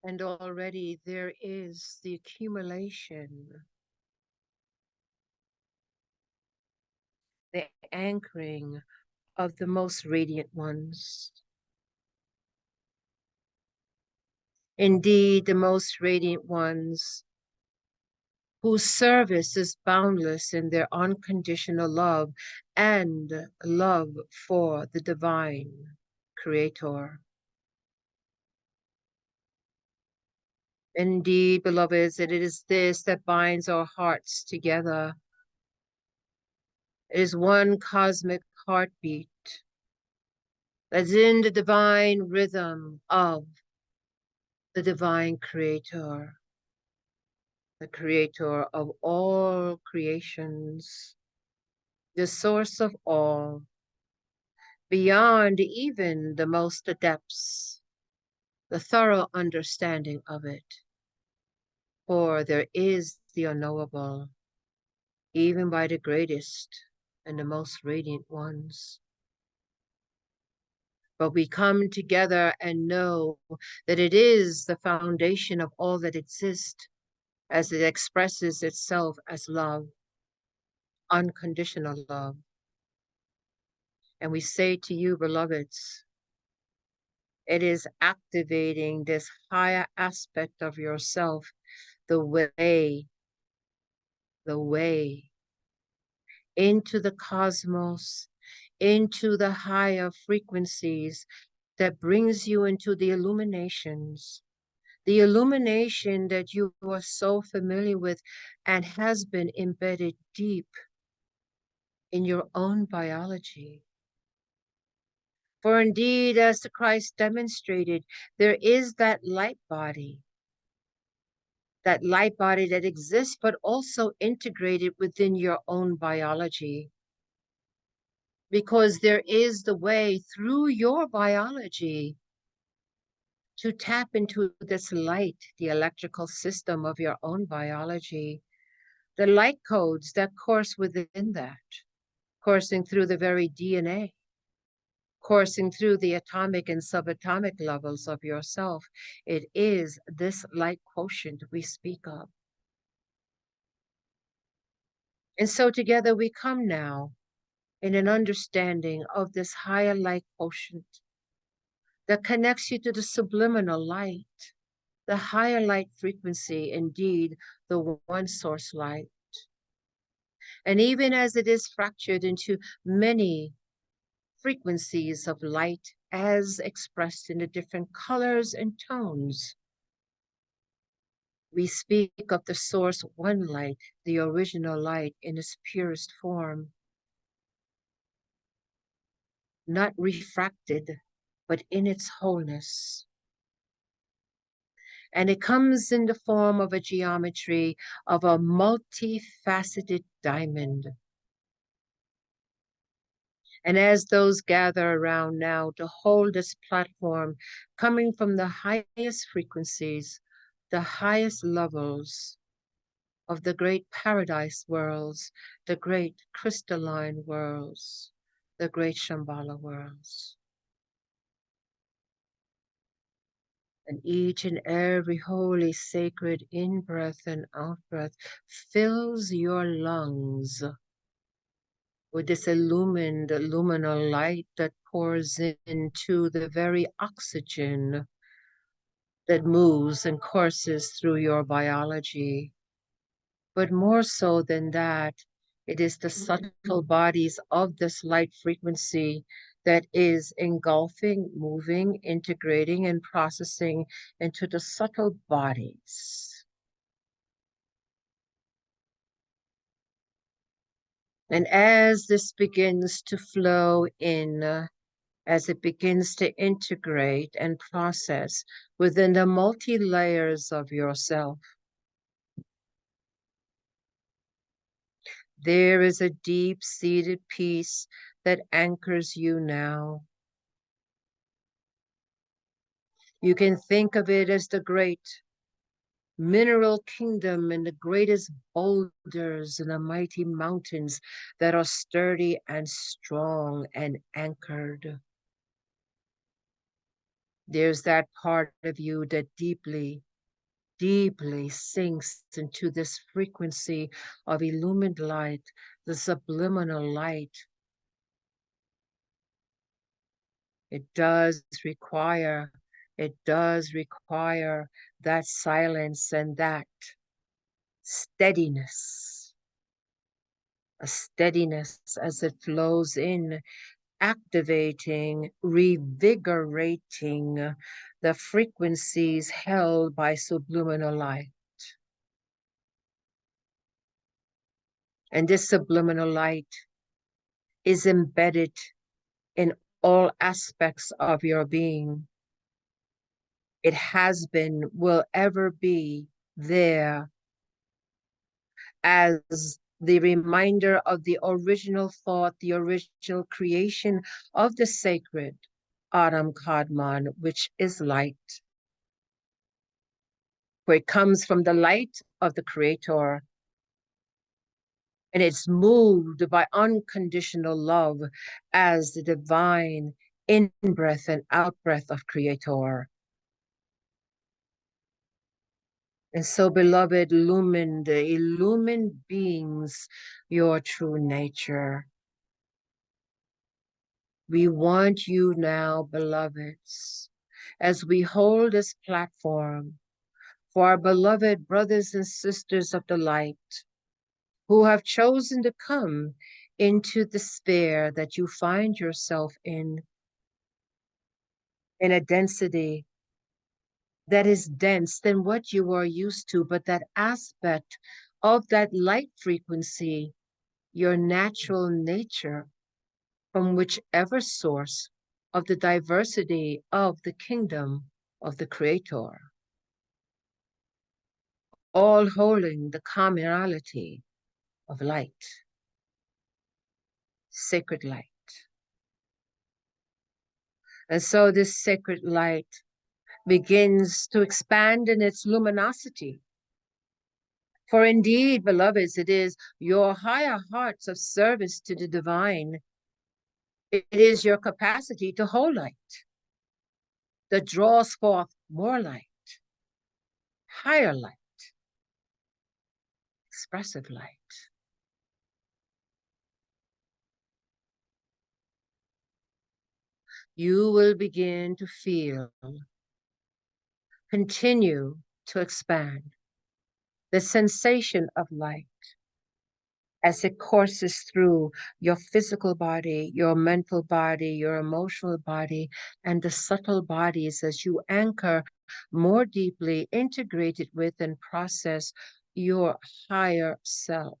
And already there is the accumulation, the anchoring of the most radiant ones. Indeed, the most radiant ones whose service is boundless in their unconditional love and love for the divine creator. Indeed, beloveds, it is this that binds our hearts together. It is one cosmic heartbeat that's in the divine rhythm of the divine creator, the creator of all creations, the source of all, beyond even the most adepts, the thorough understanding of it. For there is the unknowable, even by the greatest and the most radiant ones. But we come together and know that it is the foundation of all that exists as it expresses itself as love, unconditional love. And we say to you, beloveds, it is activating this higher aspect of yourself, the way into the cosmos, into the higher frequencies that brings you into the illuminations, the illumination that you are so familiar with and has been embedded deep in your own biology. For indeed, as the Christ demonstrated, there is that light body that exists, but also integrated within your own biology. Because there is the way through your biology to tap into this light, the electrical system of your own biology, the light codes that course within that, coursing through the very DNA, coursing through the atomic and subatomic levels of yourself. It is this light quotient we speak of. And so together we come now in an understanding of this higher light quotient that connects you to the subliminal light, the higher light frequency, indeed, the one source light. And even as it is fractured into many frequencies of light as expressed in the different colors and tones, we speak of the source one light, the original light in its purest form, not refracted, but in its wholeness. And it comes in the form of a geometry of a multifaceted diamond. And as those gather around now to hold this platform, coming from the highest frequencies, the highest levels of the great paradise worlds, the great crystalline worlds, the great Shambhala worlds. And each and every holy, sacred in-breath and out-breath fills your lungs with this illumined luminal light that pours into the very oxygen that moves and courses through your biology. But more so than that, it is the subtle bodies of this light frequency that is engulfing, moving, integrating, and processing into the subtle bodies. And as this begins to flow in, as it begins to integrate and process within the multi-layers of yourself, there is a deep-seated peace that anchors you now. You can think of it as the great mineral kingdom and the greatest boulders and the mighty mountains that are sturdy and strong and anchored. There's that part of you that deeply, deeply sinks into this frequency of illumined light, the subliminal light. It does require, it does require that silence and that steadiness, a steadiness as it flows in, activating, revigorating the frequencies held by subliminal light. And this subliminal light is embedded in all aspects of your being. It has been, will ever be there as the reminder of the original thought, the original creation of the sacred Adam Kadmon, which is light. For it comes from the light of the Creator, and it's moved by unconditional love as the divine in-breath and out-breath of Creator. And so, beloved, illumined beings, your true nature. We want you now, beloveds, as we hold this platform for our beloved brothers and sisters of the light who have chosen to come into the sphere that you find yourself in a density that is dense than what you are used to, but that aspect of that light frequency, your natural nature, from whichever source of the diversity of the kingdom of the Creator, all holding the commonality of light, sacred light. And so this sacred light begins to expand in its luminosity. For indeed, beloveds, it is your higher hearts of service to the divine. It is your capacity to hold light that draws forth more light, higher light, expressive light. You will begin to feel, continue to expand the sensation of light as it courses through your physical body, your mental body, your emotional body, and the subtle bodies as you anchor more deeply, integrated with and process your higher self.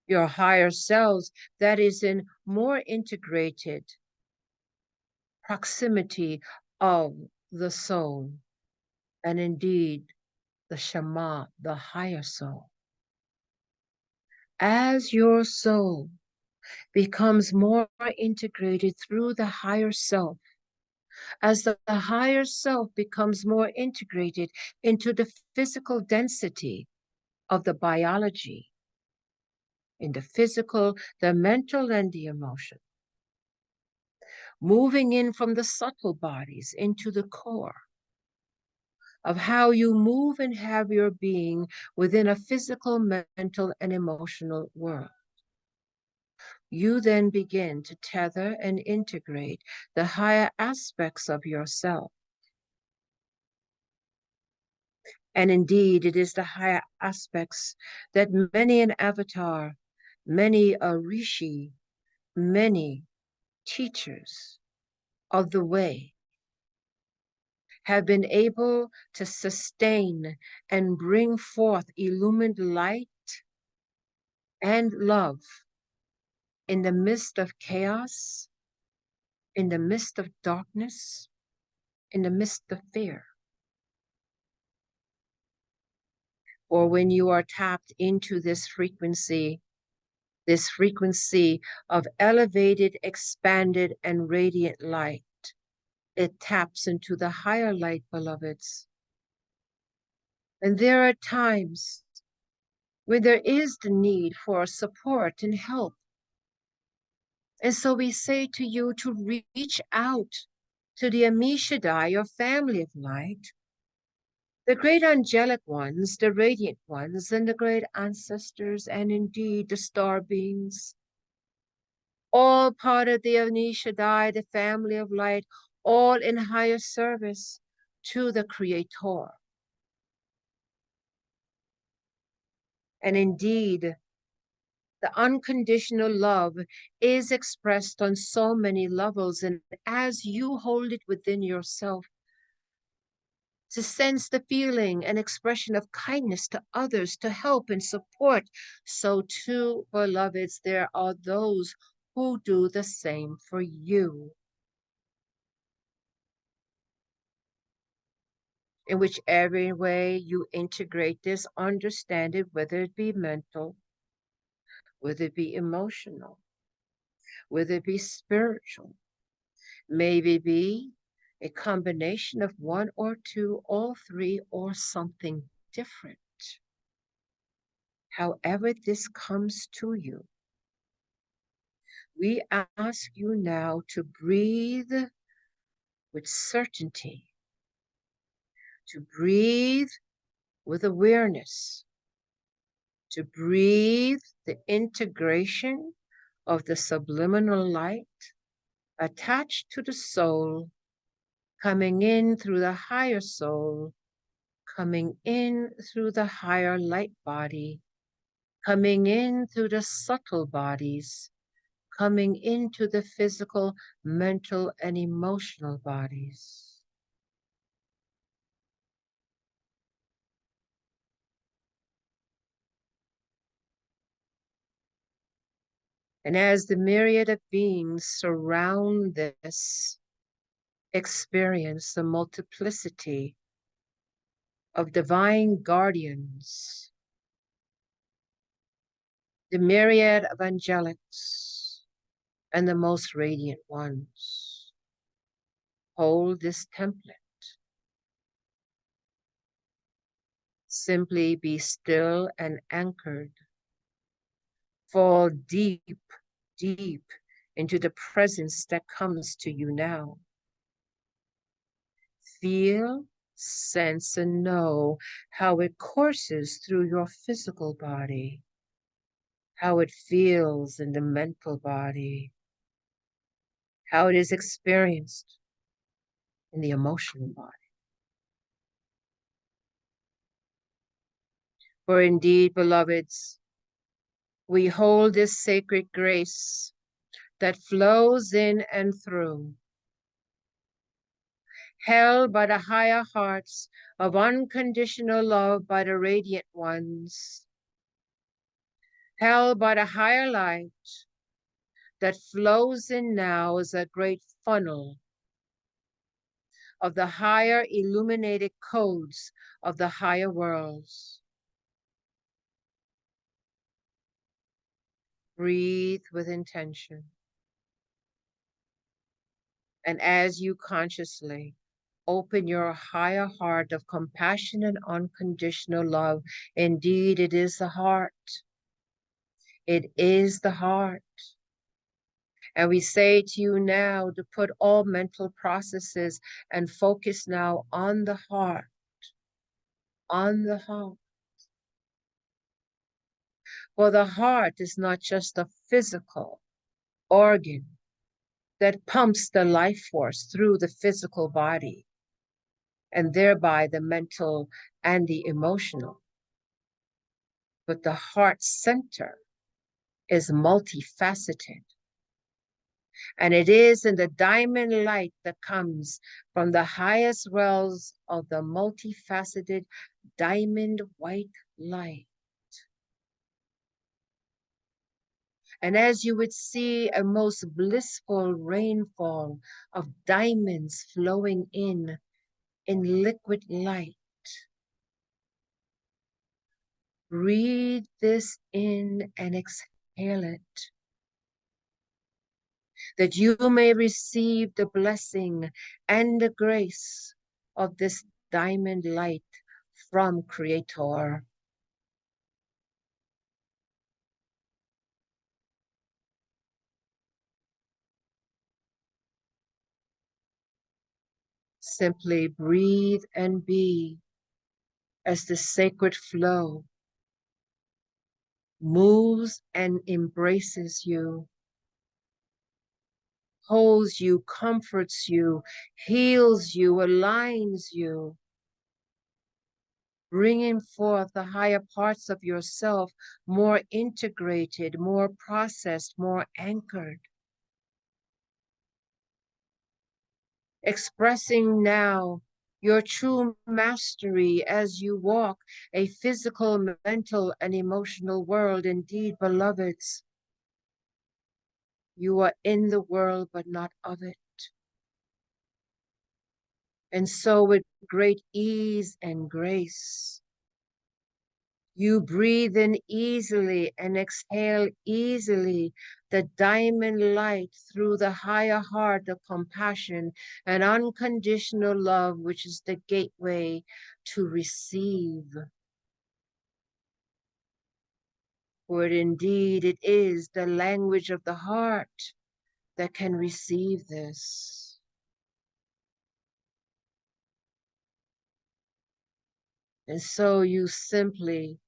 Your higher selves that is in more integrated proximity of the soul, and indeed the Shema, the higher soul. As your soul becomes more integrated through the higher self, as the higher self becomes more integrated into the physical density of the biology, in the physical, the mental, and the emotion, moving in from the subtle bodies into the core of how you move and have your being within a physical, mental, and emotional world. You then begin to tether and integrate the higher aspects of yourself. And indeed, it is the higher aspects that many an avatar, many a rishi, many teachers of the way have been able to sustain and bring forth illumined light and love in the midst of chaos, in the midst of darkness, in the midst of fear. Or when you are tapped into this frequency of elevated, expanded, and radiant light, it taps into the higher light, beloveds. And there are times when there is the need for support and help. And so we say to you to reach out to the Amishadai, your family of light, the great angelic ones, the radiant ones, and the great ancestors, and indeed the star beings, all part of the Amishadai, the family of light, all in higher service to the Creator. And indeed, the unconditional love is expressed on so many levels. And as you hold it within yourself, to sense the feeling and expression of kindness to others, to help and support, so too, beloveds, there are those who do the same for you. In whichever way you integrate this, understand it, whether it be mental, whether it be emotional, whether it be spiritual, maybe be a combination of one or two, all three, or something different. However this comes to you, we ask you now to breathe with certainty, to breathe with awareness, to breathe the integration of the subliminal light attached to the soul, coming in through the higher soul, coming in through the higher light body, coming in through the subtle bodies, coming into the physical, mental, and emotional bodies. And as the myriad of beings surround this experience, the multiplicity of divine guardians, the myriad of angelics, and the most radiant ones, hold this template. Simply be still and anchored. Fall deep, deep into the presence that comes to you now. Feel, sense, and know how it courses through your physical body, how it feels in the mental body, how it is experienced in the emotional body. For indeed, beloveds, we hold this sacred grace that flows in and through, held by the higher hearts of unconditional love by the radiant ones, held by the higher light that flows in now as a great funnel of the higher illuminated codes of the higher worlds. Breathe with intention. And as you consciously open your higher heart of compassion and unconditional love, indeed it is the heart. It is the heart. And we say to you now to put all mental processes and focus now on the heart, on the heart. For the heart is not just a physical organ that pumps the life force through the physical body and thereby the mental and the emotional. But the heart center is multifaceted. And it is in the diamond light that comes from the highest realms of the multifaceted diamond white light. And as you would see a most blissful rainfall of diamonds flowing in liquid light, breathe this in and exhale it, that you may receive the blessing and the grace of this diamond light from Creator. Simply breathe and be as the sacred flow moves and embraces you, holds you, comforts you, heals you, aligns you, bringing forth the higher parts of yourself more integrated, more processed, more anchored. Expressing now your true mastery as you walk a physical, mental, and emotional world. Indeed, beloveds, you are in the world, but not of it. And so with great ease and grace, you breathe in easily and exhale easily the diamond light through the higher heart of compassion and unconditional love, which is the gateway to receive. For indeed it is the language of the heart that can receive this. And so you simply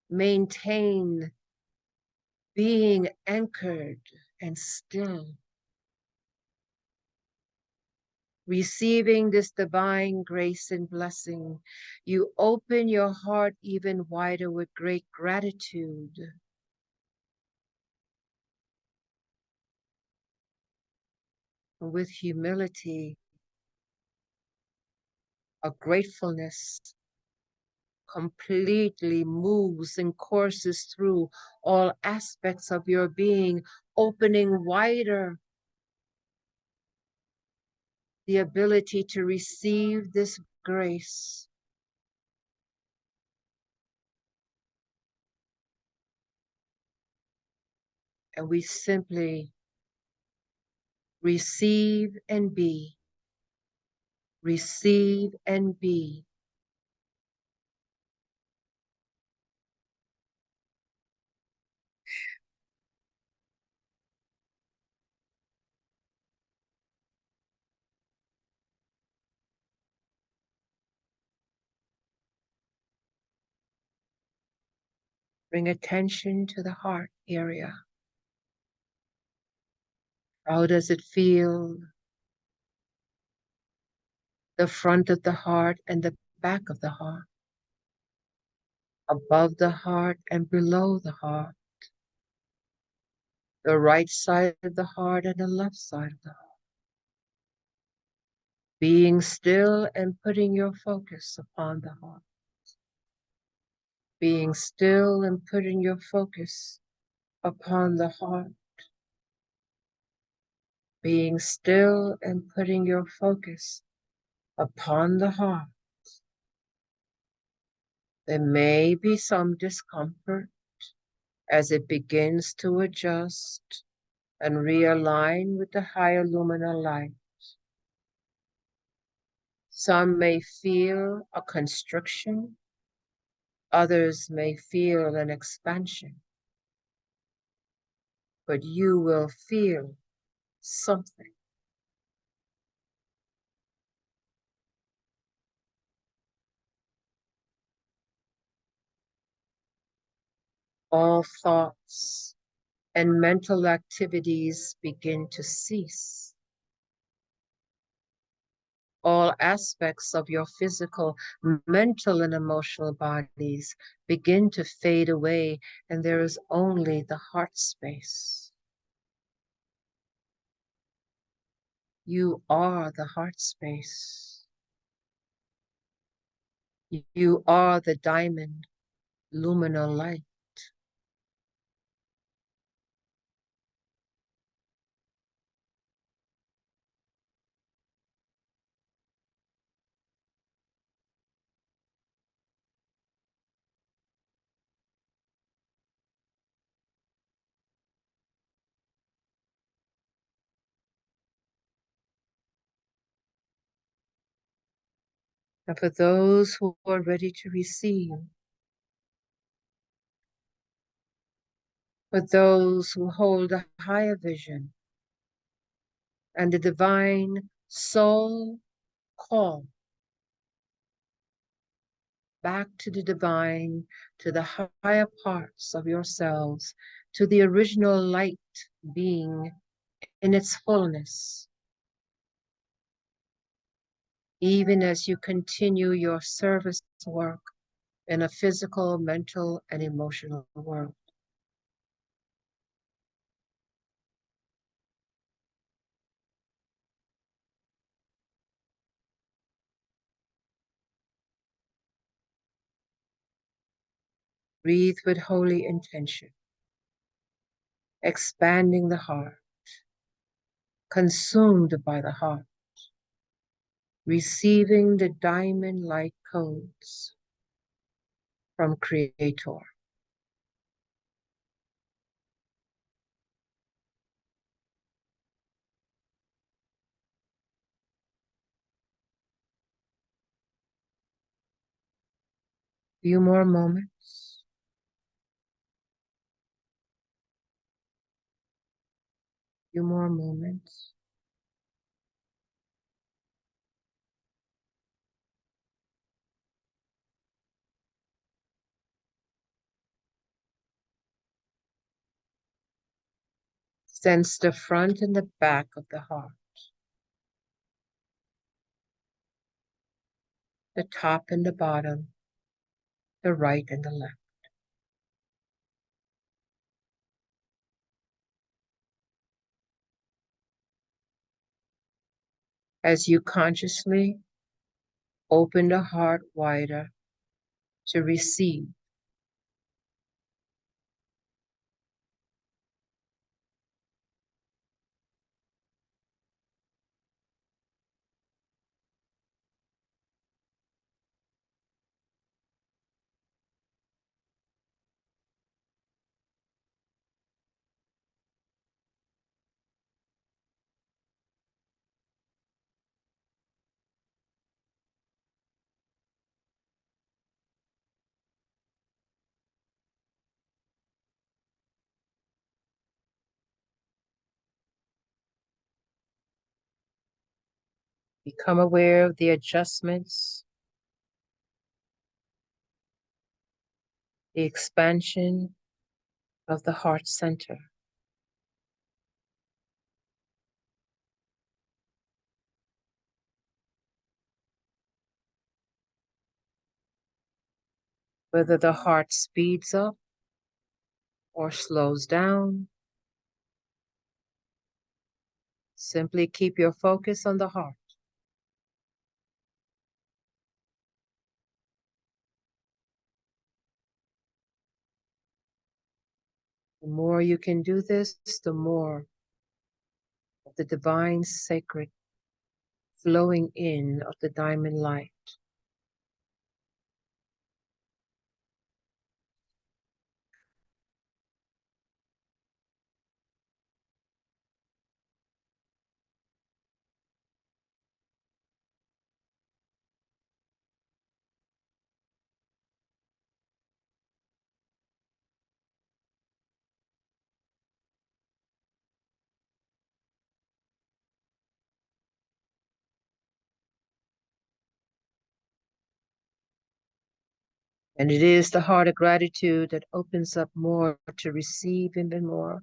maintain being anchored and still, receiving this divine grace and blessing. You open your heart even wider with great gratitude. With humility, a gratefulness completely moves and courses through all aspects of your being, opening wider the ability to receive this grace. And we simply receive and be, receive and be. Bring attention to the heart area. How does it feel? The front of the heart and the back of the heart, above the heart and below the heart, the right side of the heart and the left side of the heart. Being still and putting your focus upon the heart. Being still and putting your focus upon the heart. Being still and putting your focus upon the heart. There may be some discomfort as it begins to adjust and realign with the higher luminal light. Some may feel a constriction, others may feel an expansion, but you will feel something. All thoughts and mental activities begin to cease. All aspects of your physical, mental, and emotional bodies begin to fade away, and there is only the heart space. You are the heart space. You are the diamond luminal light. And for those who are ready to receive, for those who hold a higher vision and the divine soul call back to the divine, to the higher parts of yourselves, to the original light being in its fullness, even as you continue your service work in a physical, mental, and emotional world. Breathe with holy intention, expanding the heart, consumed by the heart, receiving the diamond-like codes from Creator. Few more moments. Few more moments. Sense the front and the back of the heart, the top and the bottom, the right and the left. As you consciously open the heart wider to receive, become aware of the adjustments, the expansion of the heart center. Whether the heart speeds up or slows down, simply keep your focus on the heart. The more you can do this, the more of the divine sacred flowing in of the diamond light. And it is the heart of gratitude that opens up more to receive even more.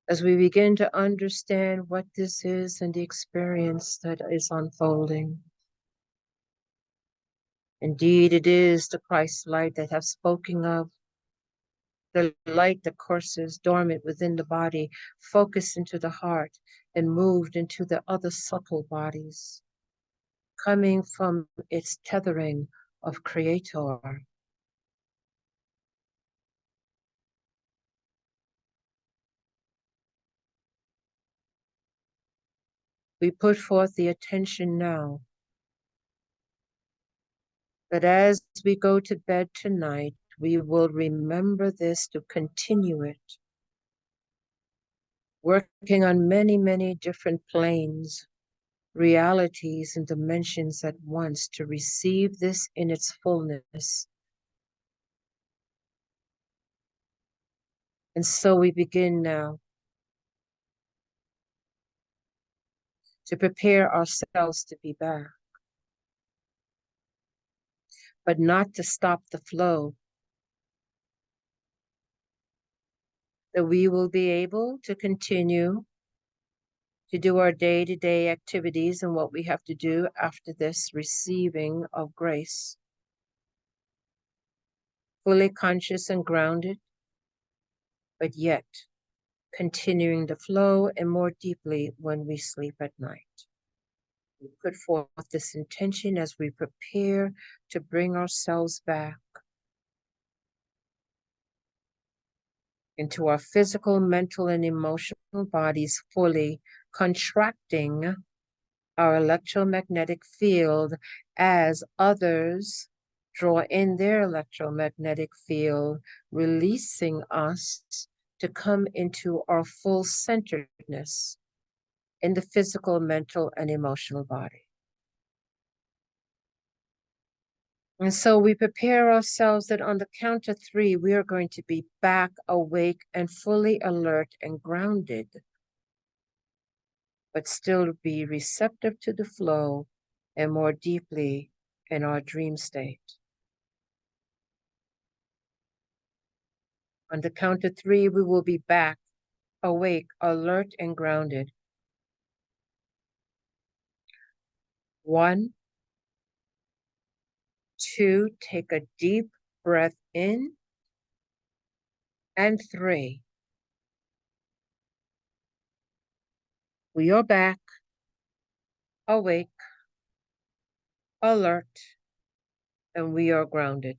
As we begin to understand what this is and the experience that is unfolding. Indeed, it is the Christ light that I've spoken of, the light that courses dormant within the body, focused into the heart, and moved into the other subtle bodies, coming from its tethering of Creator. We put forth the attention now that as we go to bed tonight, we will remember this to continue it, working on many, many different planes, realities, and dimensions at once to receive this in its fullness. And so we begin now to prepare ourselves to be back, but not to stop the flow, that we will be able to continue to do our day-to-day activities and what we have to do after this receiving of grace, fully conscious and grounded, but yet continuing the flow and more deeply when we sleep at night. We put forth this intention as we prepare to bring ourselves back into our physical, mental, and emotional bodies fully, contracting our electromagnetic field as others draw in their electromagnetic field, releasing us to come into our full centeredness in the physical, mental, and emotional body. And so we prepare ourselves that on the count of 3, we are going to be back, awake, and fully alert and grounded, but still be receptive to the flow and more deeply in our dream state. On the count of 3, we will be back, awake, alert, and grounded. 1, 2, take a deep breath in, and 3. We are back, awake, alert, and we are grounded.